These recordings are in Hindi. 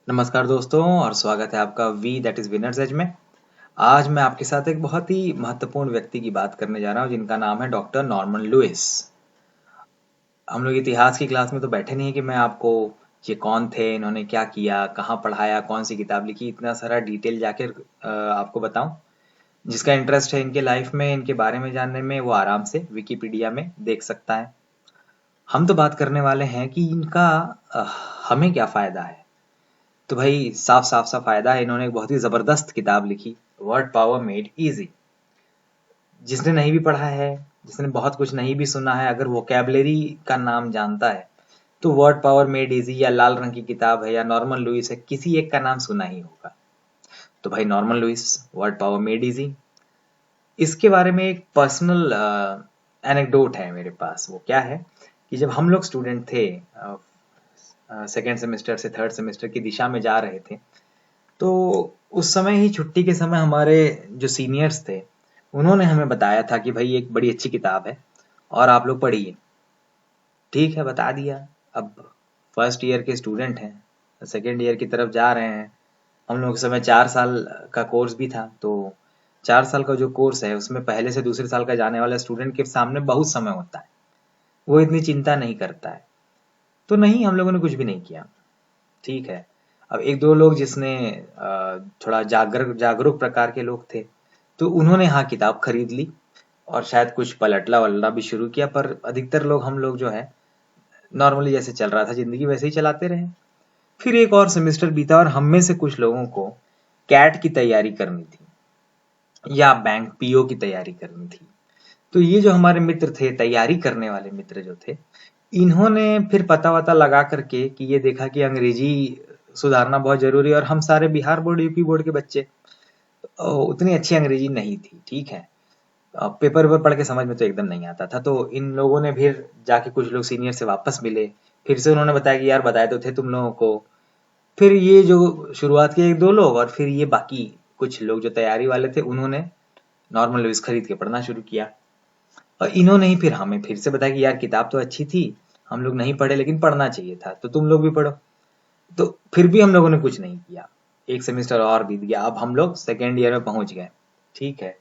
नमस्कार दोस्तों और स्वागत है आपका we that is winners edge में। आज मैं आपके साथ एक बहुत ही महत्वपूर्ण व्यक्ति की बात करने जा रहा हूं जिनका नाम है डॉक्टर नॉर्मन लुइस। हम लोग इतिहास की क्लास में तो बैठे नहीं कि मैं आपको ये कौन थे, इन्होंने क्या किया, कहाँ पढ़ाया, कौन सी किताब लिखी, इतना सारा डिटेल जाके आपको बताऊं। जिसका इंटरेस्ट है इनके लाइफ में, इनके बारे में जानने में, वो आराम से विकिपीडिया में देख सकता है। हम तो बात करने वाले हैं कि इनका अ, हमें क्या फायदा है। तो भाई साफ साफ सा फायदा है, इन्होंने एक बहुत ही जबरदस्त किताब लिखी, वर्ड पावर मेड इजी। जिसने नहीं भी पढ़ा है, जिसने बहुत कुछ नहीं भी सुना है, अगर वोकैबलरी का नाम जानता है तो वर्ड पावर मेड इजी या लाल रंग की किताब है या नॉर्मन लुइस है, किसी एक का नाम सुना ही होगा। तो भाई Norman Lewis, word power made easy. इसके बारे में एक पर्सनल एनेक्डोट है मेरे पास। वो क्या है कि जब हम लोग स्टूडेंट थे, सेकेंड सेमेस्टर से थर्ड सेमेस्टर की दिशा में जा रहे थे, तो उस समय ही छुट्टी के समय हमारे जो सीनियर्स थे उन्होंने हमें बताया था कि भाई एक बड़ी अच्छी किताब है और आप लोग पढ़िए। ठीक है, बता दिया। अब फर्स्ट ईयर के स्टूडेंट हैं, सेकेंड ईयर की तरफ जा रहे हैं। हम लोग के समय 4 साल का कोर्स भी था, तो 4 साल का जो कोर्स है उसमें पहले से दूसरे साल का जाने वाला स्टूडेंट के सामने बहुत समय होता है, वो इतनी चिंता नहीं करता है। तो नहीं, हम लोगों ने कुछ भी नहीं किया। ठीक है। अब एक दो लोग जिसने थोड़ा जागरूक प्रकार के लोग थे, तो उन्होंने हाँ किताब खरीद ली और शायद कुछ पलटला वलटला भी शुरू किया, पर अधिकतर लोग, हम लोग जो है, नॉर्मली जैसे चल रहा था जिंदगी वैसे ही चलाते रहे। फिर एक और सेमेस्टर बीता और हम में से कुछ लोगों को कैट की तैयारी करनी थी या बैंक पीओ की तैयारी करनी थी। तो ये जो हमारे मित्र थे, तैयारी करने वाले मित्र जो थे, इन्होंने फिर पता वता लगा करके कि ये देखा कि अंग्रेजी सुधारना बहुत जरूरी है, और हम सारे बिहार बोर्ड यूपी बोर्ड के बच्चे, उतनी अच्छी अंग्रेजी नहीं थी। ठीक है। पेपर वेपर पढ़ के समझ में तो एकदम नहीं आता था, तो इन लोगों ने फिर जाके कुछ लोग सीनियर से वापस मिले, फिर से उन्होंने बताया कि यार बताए तो थे तुम लोगों को। फिर ये जो शुरुआत के एक दो लोग और फिर ये बाकी कुछ लोग जो तैयारी वाले थे, उन्होंने नॉर्मल लुइस खरीद के पढ़ना शुरू किया। और इन्होंने ही फिर हमें फिर से बताया कि यार किताब तो अच्छी थी, हम लोग नहीं पढ़े लेकिन पढ़ना चाहिए था, तो तुम लोग भी पढ़ो। तो फिर भी हम लोगों ने कुछ नहीं किया। एक सेमेस्टर और बीत गया, अब हम लोग सेकेंड ईयर में पहुंच गए। ठीक है।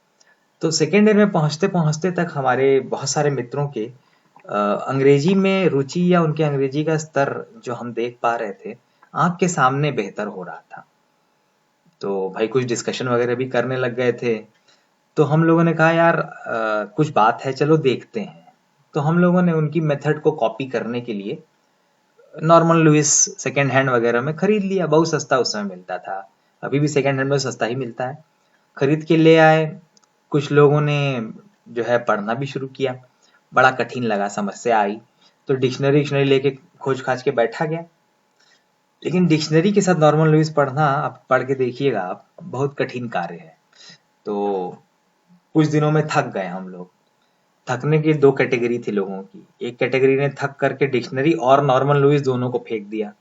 तो सेकेंड ईयर में पहुंचते पहुंचते तक हमारे बहुत सारे मित्रों के अंग्रेजी में रुचि या उनके अंग्रेजी का स्तर जो हम देख पा रहे थे, आंख के सामने बेहतर हो रहा था। तो भाई कुछ डिस्कशन वगैरह भी करने लग गए थे। तो हम लोगों ने कहा यार कुछ बात है, चलो देखते हैं। तो हम लोगों ने उनकी मेथड को कॉपी करने के लिए नॉर्मल लुइस सेकेंड हैंड वगैरह में खरीद लिया। बहुत सस्ता उस समय मिलता था, अभी भी सेकेंड हैंड में सस्ता ही मिलता है। खरीद के ले आए। कुछ लोगों ने जो है पढ़ना भी शुरू किया। बड़ा कठिन लगा, समस्या आई, तो डिक्शनरी डिक्शनरी लेके खोज खाज के बैठा गया। लेकिन डिक्शनरी के साथ नॉर्मल लुइस पढ़ना, आप पढ़ के देखिएगा, आप बहुत कठिन कार्य है। तो कुछ दिनों में थक गए हम लोग। थकने की दो कैटेगरी थी लोगों की। एक कैटेगरी ने थक करके डिक्शनरी और नॉर्मल लुइस दोनों को फेंक दिया।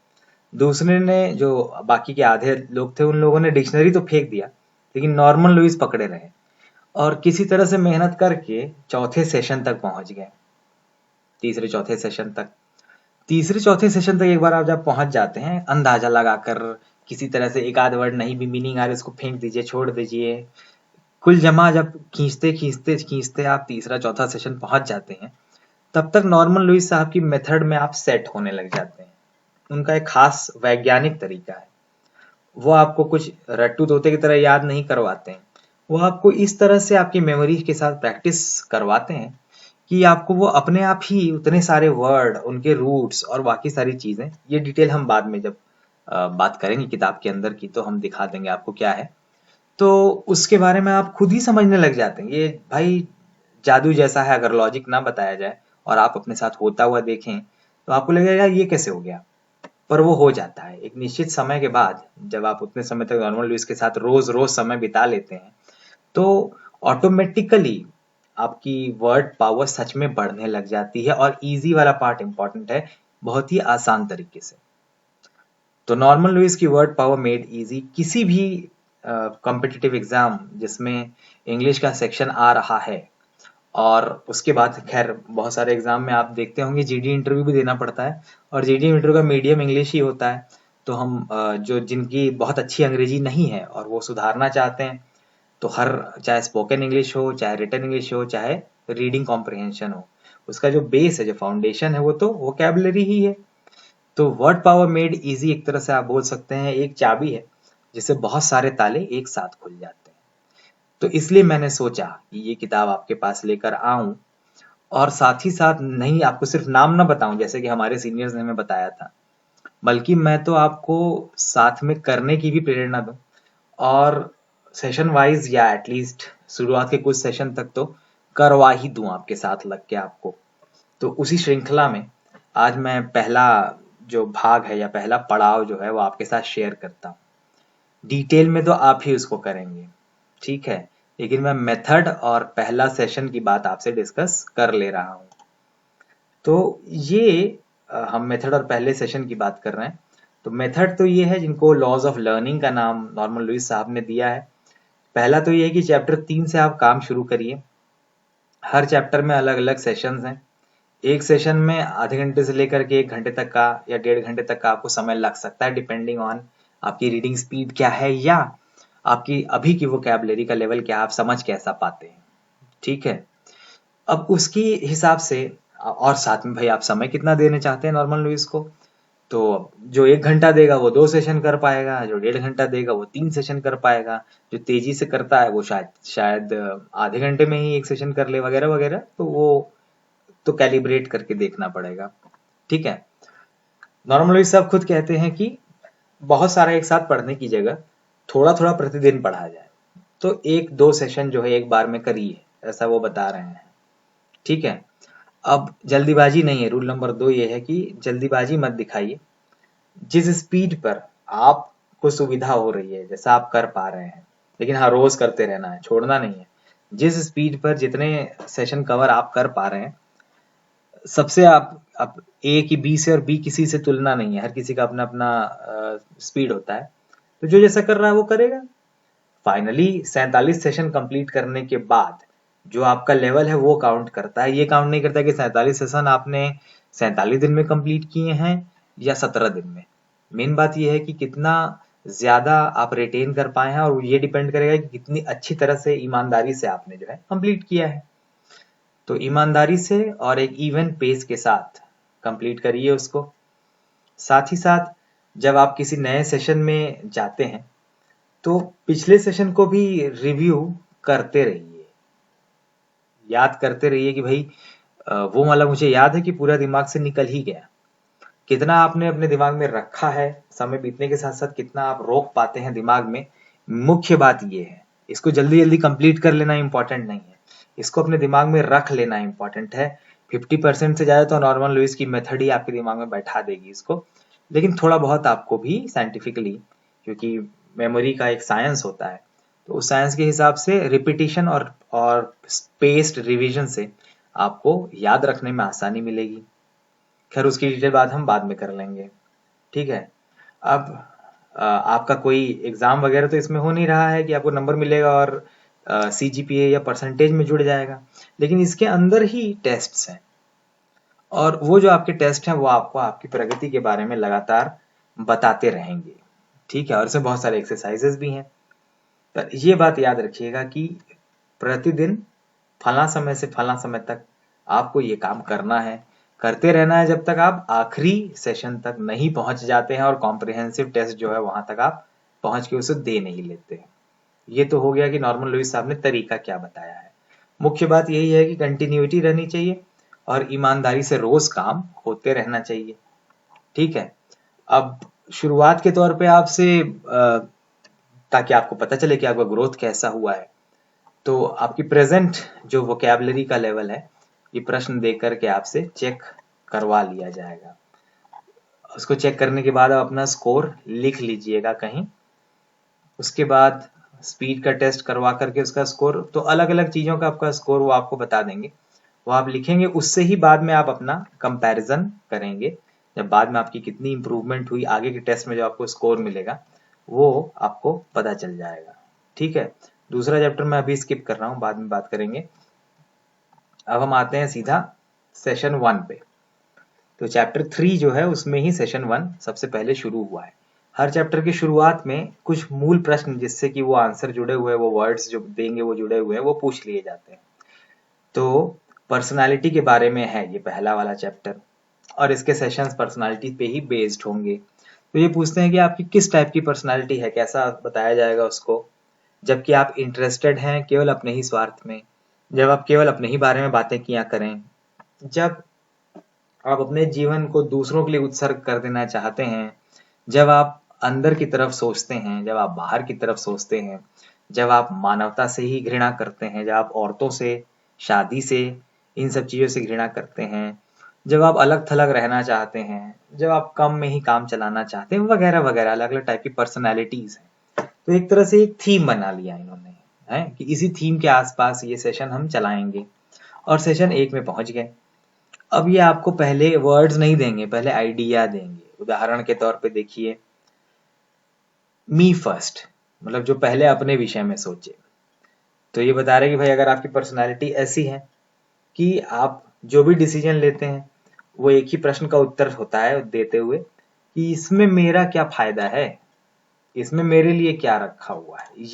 दूसरे ने, जो बाकी के आधे लोग थे, उन लोगों ने डिक्शनरी तो फेंक दिया लेकिन नॉर्मल लुइस पकड़े रहे और किसी तरह से मेहनत करके चौथे सेशन तक पहुंच गए। तीसरे चौथे सेशन तक, तीसरे चौथे सेशन तक एक बार आप जब पहुंच जाते हैं, अंदाजा लगाकर किसी तरह से एक आध वर्ड नहीं भी मीनिंग आ रहा है उसको फेंक दीजिए, छोड़ दीजिए। कुल जमा जब खींचते खींचते खींचते आप तीसरा चौथा सेशन पहुंच जाते हैं, तब तक नॉर्मन लुइस साहब की मेथड में आप सेट होने लग जाते हैं। उनका एक खास वैज्ञानिक तरीका है। वो आपको कुछ रट्टू तोते की तरह याद नहीं करवाते हैं। वो आपको इस तरह से आपकी मेमोरी के साथ प्रैक्टिस करवाते हैं कि आपको वो अपने आप ही उतने सारे वर्ड, उनके रूट्स और बाकी सारी चीजें, ये डिटेल हम बाद में जब बात करेंगे किताब के अंदर की, तो हम दिखा देंगे आपको क्या है। तो उसके बारे में आप खुद ही समझने लग जाते हैं। ये भाई जादू जैसा है, अगर लॉजिक ना बताया जाए और आप अपने साथ होता हुआ देखें तो आपको लगेगा यार ये कैसे हो गया, पर वो हो जाता है एक निश्चित समय के बाद। जब आप उतने समय तक नॉर्मल लुइस के साथ रोज रोज समय बिता लेते हैं, तो ऑटोमेटिकली आपकी वर्ड पावर सच में बढ़ने लग जाती है। और इजी वाला पार्ट इंपॉर्टेंट है, बहुत ही आसान तरीके से। तो नॉर्मल लुइस की वर्ड पावर मेड इजी, किसी भी कॉम्पिटिटिव एग्जाम जिसमें इंग्लिश का सेक्शन आ रहा है, और उसके बाद खैर बहुत सारे एग्जाम में आप देखते होंगे जीडी इंटरव्यू भी देना पड़ता है, और जीडी इंटरव्यू का मीडियम इंग्लिश ही होता है। तो हम जो जिनकी बहुत अच्छी अंग्रेजी नहीं है और वो सुधारना चाहते हैं, तो हर चाहे स्पोकन इंग्लिश हो, चाहे रिटन इंग्लिश हो, चाहे रीडिंग कॉम्प्रिहेंशन हो, उसका जो बेस है, जो फाउंडेशन है, वो तो वोकैबुलरी ही है। तो वर्ड पावर मेड इजी एक तरह से आप बोल सकते हैं एक चाबी है जिससे बहुत सारे ताले एक साथ खुल जाते हैं। तो इसलिए मैंने सोचा कि ये किताब आपके पास लेकर आऊं, और साथ ही साथ नहीं आपको सिर्फ नाम ना बताऊं जैसे कि हमारे सीनियर्स ने हमें बताया था, बल्कि मैं तो आपको साथ में करने की भी प्रेरणा दूं, और सेशन वाइज या एटलीस्ट शुरुआत के कुछ सेशन तक तो करवा ही दूं आपके साथ लग के आपको। तो उसी श्रृंखला में आज मैं पहला जो भाग है या पहला पड़ाव जो है वो आपके साथ शेयर करता हूँ। डिटेल में तो आप ही उसको करेंगे, ठीक है, लेकिन मैं मेथड और पहला सेशन की बात आपसे डिस्कस कर ले रहा हूँ। तो ये हम मेथड और पहले सेशन की बात कर रहे हैं। तो मेथड तो ये है जिनको लॉज ऑफ लर्निंग का नाम नॉर्मन लुइस साहब ने दिया है। पहला तो ये है कि चैप्टर 3 से आप काम शुरू करिए। हर चैप्टर में अलग अलग सेशंस हैं। एक सेशन में आधे घंटे से लेकर के 1 घंटे तक का या 1.5 घंटे तक का आपको समय लग सकता है, डिपेंडिंग ऑन आपकी रीडिंग स्पीड क्या है या आपकी अभी की वोकैबुलरी का लेवल क्या, आप समझ कैसा पाते हैं, ठीक है। अब उसकी हिसाब से और साथ में भाई आप समय कितना देना चाहते हैं नॉर्मल लुइस को, तो जो 1 घंटा देगा वो 2 सेशन कर पाएगा, जो 1.5 घंटा देगा वो 3 सेशन कर पाएगा, जो तेजी से करता है वो शायद शायद आधे घंटे में ही 1 सेशन कर ले, वगैरह वगैरह। तो वो तो कैलिब्रेट करके देखना पड़ेगा, ठीक है। नॉर्मल लुइस साहब खुद कहते हैं कि बहुत सारा एक साथ पढ़ने की जगह थोड़ा थोड़ा प्रतिदिन पढ़ा जाए, तो 1-2 सेशन जो है एक बार में करिए, ऐसा वो बता रहे हैं, ठीक है। अब जल्दीबाजी नहीं है, रूल नंबर 2 ये है कि जल्दीबाजी मत दिखाइए। जिस स्पीड पर आपको सुविधा हो रही है, जैसा आप कर पा रहे हैं, लेकिन हाँ रोज करते रहना है, छोड़ना नहीं है। जिस स्पीड पर जितने सेशन कवर आप कर पा रहे हैं, सबसे आप ए की बी से और बी किसी से तुलना नहीं है, हर किसी का अपना अपना स्पीड होता है। तो जो जैसा कर रहा है वो करेगा। फाइनली 47 सेशन कंप्लीट करने के बाद जो आपका लेवल है वो काउंट करता है, ये काउंट नहीं करता कि 47 सेशन आपने 47 दिन में कंप्लीट किए हैं या 17 दिन में। मेन बात ये है कि कितना ज्यादा आप रिटेन कर पाए हैं, और ये डिपेंड करेगा कि कितनी अच्छी तरह से ईमानदारी से आपने जो है कंप्लीट किया है। तो ईमानदारी से और एक इवन पेस के साथ कंप्लीट करिए उसको। साथ ही साथ जब आप किसी नए सेशन में जाते हैं तो पिछले सेशन को भी रिव्यू करते रहिए, याद करते रहिए कि भाई वो वाला मुझे याद है कि पूरा दिमाग से निकल ही गया। कितना आपने अपने दिमाग में रखा है, समय बीतने के साथ साथ कितना आप रोक पाते हैं दिमाग में, मुख्य बात ये है। इसको जल्दी जल्दी कंप्लीट कर लेना इंपॉर्टेंट नहीं है, इसको अपने दिमाग में रख लेना इंपॉर्टेंट है। 50% से ज्यादा तो नॉर्मन लुइस की मेथड ही आपके दिमाग में बैठा देगी इसको, लेकिन थोड़ा बहुत आपको भी साइंटिफिकली, क्योंकि मेमोरी का एक साइंस होता है, तो उस साइंस के हिसाब से रिपीटिशन और स्पेस्ड रिवीजन से आपको याद रखने में आसानी मिलेगी। खैर उसकी डिटेल बात हम बाद में कर लेंगे, ठीक है। अब आपका कोई एग्जाम वगैरह तो इसमें हो नहीं रहा है कि आपको नंबर मिलेगा और CGPA या परसेंटेज में जुड़ जाएगा, लेकिन इसके अंदर ही टेस्ट्स हैं, और वो जो आपके टेस्ट हैं वो आपको आपकी प्रगति के बारे में लगातार बताते रहेंगे, ठीक है। और इसमें बहुत सारे एक्सरसाइजेस भी हैं। तो ये बात याद रखिएगा कि प्रतिदिन फला समय से फला समय तक आपको ये काम करना है, करते रहना है जब तक आप आखिरी सेशन तक नहीं पहुंच जाते हैं और कॉम्प्रिहेंसिव टेस्ट जो है वहां तक आप पहुंच के उसे दे नहीं लेते। ये तो हो गया कि नॉर्मन लुइस साहब ने तरीका क्या बताया है। मुख्य बात यही है कि कंटिन्यूटी रहनी चाहिए और ईमानदारी से रोज काम होते रहना चाहिए, ठीक है। अब शुरुआत के तौर पे आपसे ताकि आपको पता चले कि आपका ग्रोथ कैसा हुआ है, तो आपकी प्रेजेंट जो वोकैबुलरी का लेवल है ये प्रश्न देख करके आपसे चेक करवा लिया जाएगा। उसको चेक करने के बाद आप अपना स्कोर लिख लीजिएगा कहीं। उसके बाद स्पीड का टेस्ट करवा करके उसका स्कोर, तो अलग अलग चीजों का आपका स्कोर वो आपको बता देंगे, वो आप लिखेंगे। उससे ही बाद में आप अपना कंपैरिजन करेंगे, जब बाद में आपकी कितनी इंप्रूवमेंट हुई, आगे के टेस्ट में जो आपको स्कोर मिलेगा वो आपको पता चल जाएगा, ठीक है। दूसरा चैप्टर मैं अभी स्किप कर रहा हूँ, बाद में बात करेंगे। अब हम आते हैं सीधा सेशन 1 पे। तो चैप्टर 3 जो है उसमें ही सेशन 1 सबसे पहले शुरू हुआ है। हर चैप्टर की शुरुआत में कुछ मूल प्रश्न जिससे कि वो आंसर जुड़े हुए, वो वर्ड्स जो देंगे वो जुड़े हुए हैं, वो पूछ लिए जाते हैं। तो पर्सनालिटी के बारे में है ये पहला वाला चैप्टर, और इसके सेशंस पर्सनालिटी पे ही बेस्ड होंगे। तो ये पूछते हैं कि आपकी किस टाइप की पर्सनालिटी है, कैसा बताया जाएगा उसको। जबकि आप इंटरेस्टेड हैं केवल अपने ही स्वार्थ में, जब आप केवल अपने ही बारे में बातें किया करें, जब आप अपने जीवन को दूसरों के लिए उत्सर्ग कर देना चाहते हैं, जब आप अंदर की तरफ सोचते हैं, जब आप बाहर की तरफ सोचते हैं, जब आप मानवता से ही घृणा करते हैं, जब आप औरतों से, शादी से, इन सब चीजों से घृणा करते हैं, जब आप अलग थलग रहना चाहते हैं, जब आप कम में ही काम चलाना चाहते हैं, वगैरह वगैरह अलग अलग टाइप की पर्सनैलिटीज हैं। तो एक तरह से एक थीम बना लिया इन्होंने, है कि इसी थीम के आसपास ये सेशन हम चलाएंगे। और सेशन 1 में पहुंच गए। अब ये आपको पहले वर्ड्स नहीं देंगे, पहले आइडिया देंगे। उदाहरण के तौर पे देखिए, मी फर्स्ट, मतलब जो पहले अपने विषय में सोचे। तो ये बता रहे कि भाई अगर आपकी पर्सनालिटी ऐसी है कि आप जो भी डिसीजन लेते हैं वो एक ही प्रश्न का उत्तर होता है देते हुए कि इसमें मेरा क्या फायदा है, इसमें मेरे लिए क्या रखा हुआ है।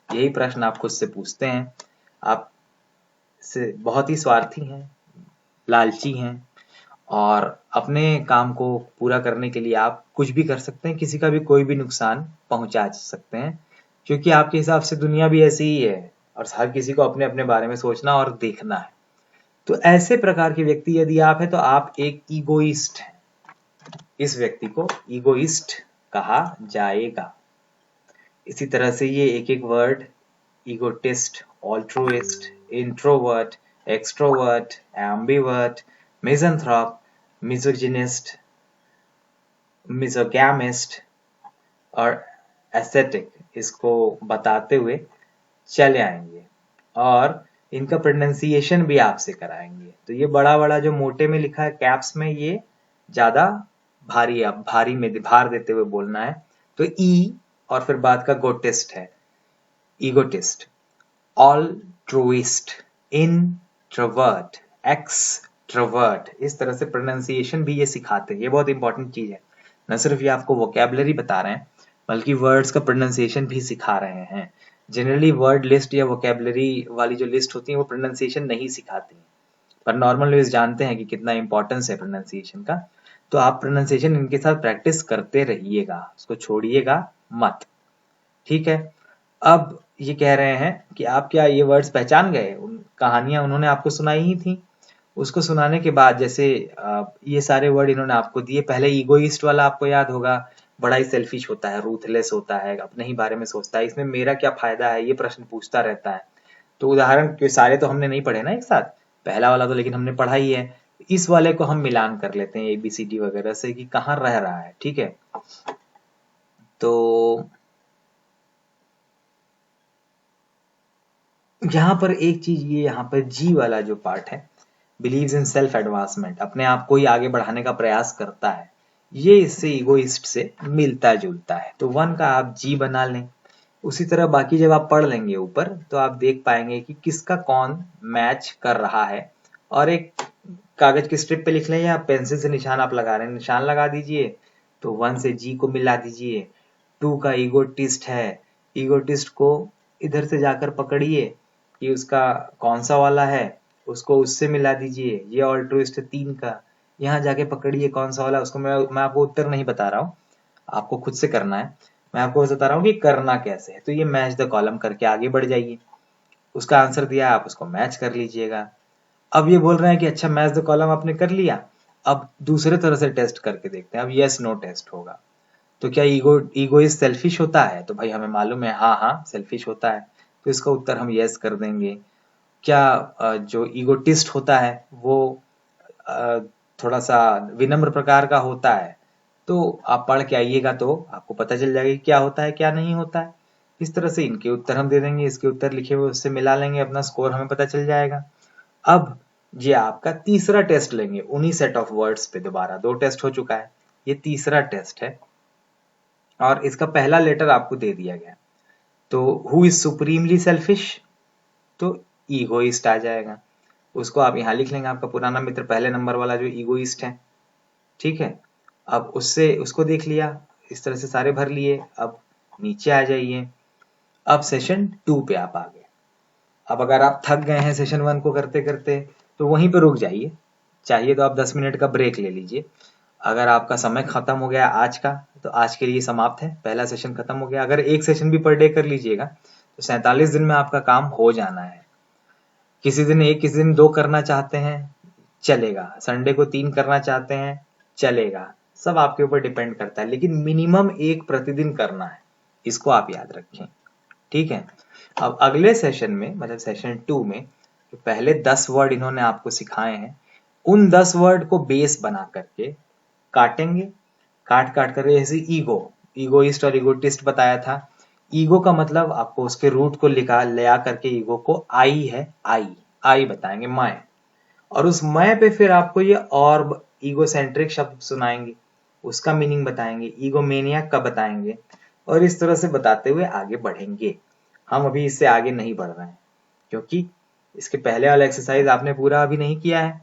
यही प्रश्न आप खुद से पूछते हैं। आप से बहुत ही स्वार्थी हैं, लालची हैं, और अपने काम को पूरा करने के लिए आप कुछ भी कर सकते हैं, किसी का भी कोई भी नुकसान पहुंचा सकते हैं, क्योंकि आपके हिसाब से दुनिया भी ऐसी ही है और हर किसी को अपने अपने बारे में सोचना और देखना है। तो ऐसे प्रकार के व्यक्ति यदि आप हैं तो आप एक ईगोइस्ट हैं। इस व्यक्ति को ईगोइस्ट कहा जाएगा। इसी तरह से ये एक एक word, egotist, altruist, introvert, extrovert, ambivert, misanthrope, misogynist, misogamist और एस्थेटिक, इसको बताते हुए चले आएंगे और इनका प्रोनाउंसिएशन भी आपसे कराएंगे। तो ये बड़ा बड़ा जो मोटे में लिखा है कैप्स में, ये ज्यादा भारी में भार देते हुए बोलना है। तो ई और फिर बाद का गोटिस्ट है, ईगोटिस्ट, ऑल्ट्रुइस्ट, इंट्रोवर्ट, एक्सट्रोवर्ट। इस तरह से प्रोनाउंसिएशन भी ये सिखाते हैं। ये बहुत इंपॉर्टेंट चीज है। न सिर्फ ये आपको वोकैबुलरी बता रहे हैं बल्कि वर्ड्स का प्रोनाउंसिएशन भी सिखा रहे हैं। जनरली वर्ड लिस्ट या वोकैबुलरी वाली जो लिस्ट होती है वो प्रोनाउंसिएशन नहीं सिखाती है, पर नॉर्मल न्यूज जानते हैं कि कितना इंपॉर्टेंस है प्रोनाउंसिएशन का। तो आप प्रोनाउंसिएशन इनके साथ प्रैक्टिस करते रहिएगा, उसको छोड़िएगा मत। ठीक है। अब ये कह रहे हैं कि आप क्या ये वर्ड्स पहचान गए, उन कहानियां उन्होंने आपको सुनाई ही थी। उसको सुनाने के बाद जैसे ये सारे वर्ड इन्होंने आपको दिए। पहले ईगोइस्ट वाला आपको याद होगा, बड़ा ही सेल्फिश होता है, रूथलेस होता है, अपने ही बारे में सोचता है, इसमें मेरा क्या फायदा है, ये प्रश्न पूछता रहता है। तो उदाहरण के सारे तो हमने नहीं पढ़े ना एक साथ, पहला वाला तो लेकिन हमने पढ़ा ही है। इस वाले को हम मिलान कर लेते हैं ABCD वगैरह से कि कहाँ रह रहा है। ठीक है। तो यहाँ पर एक चीज, ये यहाँ पर जी वाला जो पार्ट है, बिलीव्स इन सेल्फ एडवांसमेंट, अपने आप को ही आगे बढ़ाने का प्रयास करता है, ये इससे ईगोइस्ट से मिलता जुलता है। तो 1 का आप जी बना लें। उसी तरह बाकी जब आप पढ़ लेंगे ऊपर तो आप देख पाएंगे कि किसका कौन मैच कर रहा है। और एक कागज की स्ट्रिप पे लिख लें या पेंसिल से निशान आप लगा रहे हैं, निशान लगा दीजिए। तो 1 से जी को मिला दीजिए। 2 का ईगोटिस्ट है, ईगोटिस्ट को इधर से जाकर पकड़िए कि उसका कौन सा वाला है, उसको उससे मिला दीजिए। ये ऑल्ट्रुइस्ट है 3 का, यहाँ जाके पकड़िए कौन सा वाला। उसको मैं आपको उत्तर नहीं बता रहा हूँ, आपको खुद से करना है। मैं आपको बता रहा हूँ कि करना कैसे है। तो ये मैच द कॉलम करके आगे बढ़ जाइए। उसका आंसर दिया, आप उसको मैच कर लीजिएगा। अब ये बोल रहे हैं कि अच्छा मैच द कॉलम आपने कर लिया, अब दूसरे तरह से टेस्ट करके देखते हैं। अब यस नो टेस्ट होगा। तो क्या ईगोइस्ट सेल्फिश होता है? तो भाई हमें मालूम है, हाँ हाँ सेल्फिश होता है, तो इसका उत्तर हम यस कर देंगे। क्या जो ईगोटिस्ट होता है वो अ, थोड़ा सा विनम्र प्रकार का होता है? तो आप पढ़ के आइएगा तो आपको पता चल जाएगा कि क्या होता है क्या नहीं होता है। इस तरह से इनके उत्तर हम दे देंगे, इसके उत्तर लिखे हुए उससे मिला लेंगे, अपना स्कोर हमें पता चल जाएगा। अब ये आपका तीसरा टेस्ट लेंगे उन्हीं सेट ऑफ वर्ड्स पे। दोबारा 2 टेस्ट हो चुका है, ये तीसरा टेस्ट है और इसका पहला लेटर आपको दे दिया गया। तो हु इज सुप्रीमली सेल्फिश, तो ईगोइस्ट आ जाएगा। उसको आप यहाँ लिख लेंगे, आपका पुराना मित्र पहले नंबर वाला जो ईगोइस्ट है। ठीक है। अब उससे उसको देख लिया, इस तरह से सारे भर लिए। अब नीचे आ जाइए, अब सेशन 2 पे आप आ गए। अब अगर आप थक गए हैं सेशन 1 को करते करते तो वहीं पे रुक जाइए, चाहिए तो आप 10 मिनट का ब्रेक ले लीजिए। अगर आपका समय खत्म हो गया आज का, तो आज के लिए समाप्त है, पहला सेशन खत्म हो गया। अगर एक सेशन भी पर डे कर लीजिएगा तो 47 दिन में आपका काम हो जाना है। किसी दिन 1, किसी दिन 2 करना चाहते हैं चलेगा, संडे को 3 करना चाहते हैं चलेगा, सब आपके ऊपर डिपेंड करता है, लेकिन मिनिमम 1 प्रतिदिन करना है, इसको आप याद रखें। ठीक है। अब अगले सेशन में, मतलब सेशन 2 में, पहले 10 वर्ड इन्होंने आपको सिखाए हैं, उन 10 वर्ड को बेस बना करके काटेंगे। काट काट कर, जैसे ईगो, ईगोइस्ट और ईगोटिस्ट बताया था। ईगो का मतलब आपको उसके रूट को ले आ करके ईगो को आई है, आई बताएंगे, मैं। और उस मैं पे फिर आपको ये और ईगोसेंट्रिक शब्द सुनाएंगे, उसका मीनिंग बताएंगे, ईगोमेनिया का बताएंगे, और इस तरह से बताते हुए आगे बढ़ेंगे। हम अभी इससे आगे नहीं बढ़ रहे हैं क्योंकि इसके पहले वाला एक्सरसाइज आपने पूरा अभी नहीं किया है।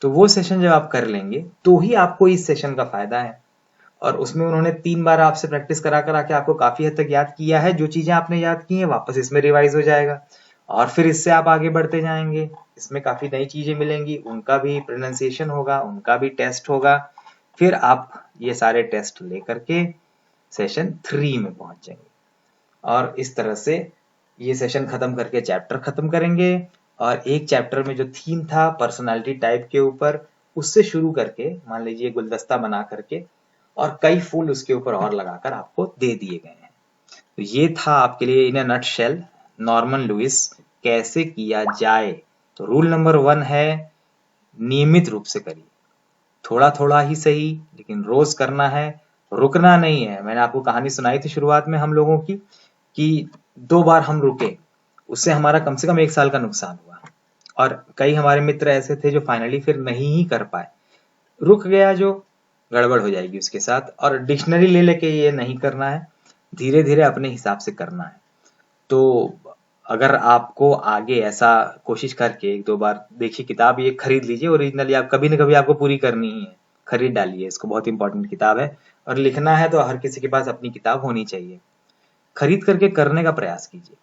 तो वो सेशन जब आप कर लेंगे तो ही आपको इस सेशन का फायदा है। और उसमें उन्होंने 3 बार आपसे प्रैक्टिस करा करा के आपको काफी हद तक याद किया है। जो चीजें आपने याद की हैं वापस इसमें रिवाइज हो जाएगा और फिर इससे आप आगे बढ़ते जाएंगे। इसमें काफी नई चीजें मिलेंगी, उनका भी प्रोनाउंसिएशन होगा, उनका भी टेस्ट होगा। फिर आप ये सारे टेस्ट लेकर के सेशन 3 में पहुंचेंगे और इस तरह से ये सेशन खत्म करके चैप्टर खत्म करेंगे। और एक चैप्टर में जो थीम था पर्सनालिटी टाइप के ऊपर, उससे शुरू करके मान लीजिए गुलदस्ता बना करके और कई फूल उसके ऊपर और लगाकर आपको दे दिए गए हैं। तो ये था आपके लिए इन अ नटशेल नॉर्मन लुइस कैसे किया जाए। तो रूल नंबर 1 है नियमित रूप से करिए, थोड़ा थोड़ा ही सही लेकिन रोज करना है, रुकना नहीं है। मैंने आपको कहानी सुनाई थी शुरुआत में हम लोगों की कि 2 बार हम रुके, उससे हमारा कम से कम 1 साल का नुकसान हुआ। और कई हमारे मित्र ऐसे थे जो फाइनली फिर नहीं ही कर पाए। रुक गया जो, गड़बड़ हो जाएगी उसके साथ। और डिक्शनरी ले लेके ये नहीं करना है, धीरे धीरे अपने हिसाब से करना है। तो अगर आपको आगे ऐसा कोशिश करके 1-2 बार देखिए, किताब ये खरीद लीजिए ओरिजिनली, आप कभी न कभी आपको पूरी करनी ही है, खरीद डालिए इसको, बहुत इंपॉर्टेंट किताब है। और लिखना है तो हर किसी के पास अपनी किताब होनी चाहिए, खरीद करके करने का प्रयास कीजिए।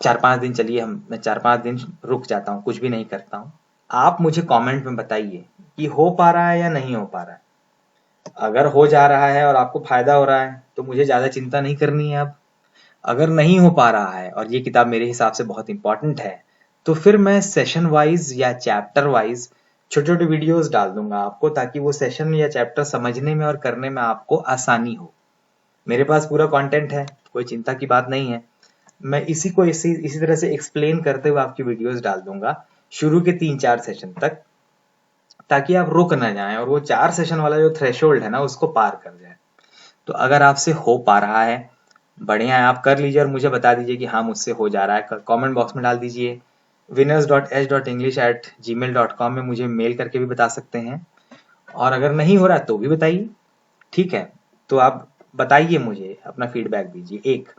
4-5 दिन चलिए, मैं 4-5 दिन रुक जाता हूँ, कुछ भी नहीं करता हूँ। आप मुझे कमेंट में बताइए कि हो पा रहा है या नहीं हो पा रहा है। अगर हो जा रहा है और आपको फायदा हो रहा है तो मुझे ज्यादा चिंता नहीं करनी है अब। अगर नहीं हो पा रहा है और ये किताब मेरे हिसाब से बहुत इंपॉर्टेंट है, तो फिर मैं सेशन वाइज या चैप्टर वाइज छोटे छोटे वीडियोस डाल दूंगा आपको, ताकि वो सेशन या चैप्टर समझने में और करने में आपको आसानी हो। मेरे पास पूरा कंटेंट है, कोई चिंता की बात नहीं है। मैं इसी तरह से एक्सप्लेन करते हुए आपकी वीडियोस डाल दूंगा शुरू के 3-4 सेशन तक, ताकि आप रुक ना जाएं और वो 4 सेशन वाला जो थ्रेशोल्ड है ना उसको पार कर जाए। तो अगर आपसे हो पा रहा है, बढ़िया है, आप कर लीजिए और मुझे बता दीजिए कि हाँ मुझसे हो जा रहा है। कमेंट बॉक्स में डाल दीजिए। winners.h.english@gmail.com में मुझे मेल करके भी बता सकते हैं। और अगर नहीं हो रहा तो भी बताइए, ठीक है। तो आप बताइए, मुझे अपना फीडबैक दीजिए। एक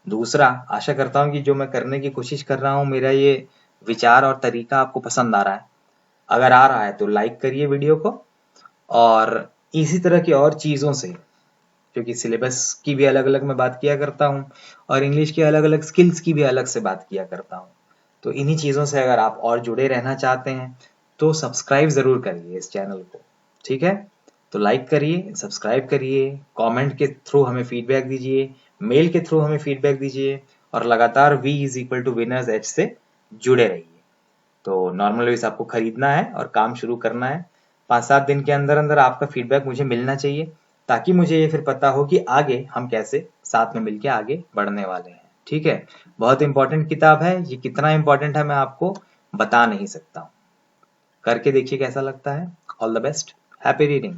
दूसरा, आशा करता हूँ कि जो मैं करने की कोशिश कर रहा हूँ, मेरा ये विचार और तरीका आपको पसंद आ रहा है। अगर आ रहा है तो लाइक करिए वीडियो को, और इसी तरह की और चीज़ों से, क्योंकि सिलेबस की भी अलग अलग मैं बात किया करता हूँ और इंग्लिश की अलग अलग स्किल्स की भी अलग से बात किया करता हूँ। तो इन्हीं चीज़ों से अगर आप और जुड़े रहना चाहते हैं तो सब्सक्राइब ज़रूर करिए इस चैनल को, ठीक है। तो लाइक करिए, सब्सक्राइब करिए, कमेंट के थ्रू हमें फीडबैक दीजिए, मेल के थ्रू हमें फीडबैक दीजिए, और लगातार V=winners से जुड़े रहिए। तो नॉर्मल लुइस आपको खरीदना है और काम शुरू करना है। 5-7 दिन के अंदर अंदर आपका फीडबैक मुझे मिलना चाहिए, ताकि मुझे ये फिर पता हो कि आगे हम कैसे साथ में मिलके आगे बढ़ने वाले हैं, ठीक है। बहुत इंपॉर्टेंट किताब है, ये कितना इंपॉर्टेंट है मैं आपको बता नहीं सकता हूँ। करके देखिए कैसा लगता है। All the best, happy reading.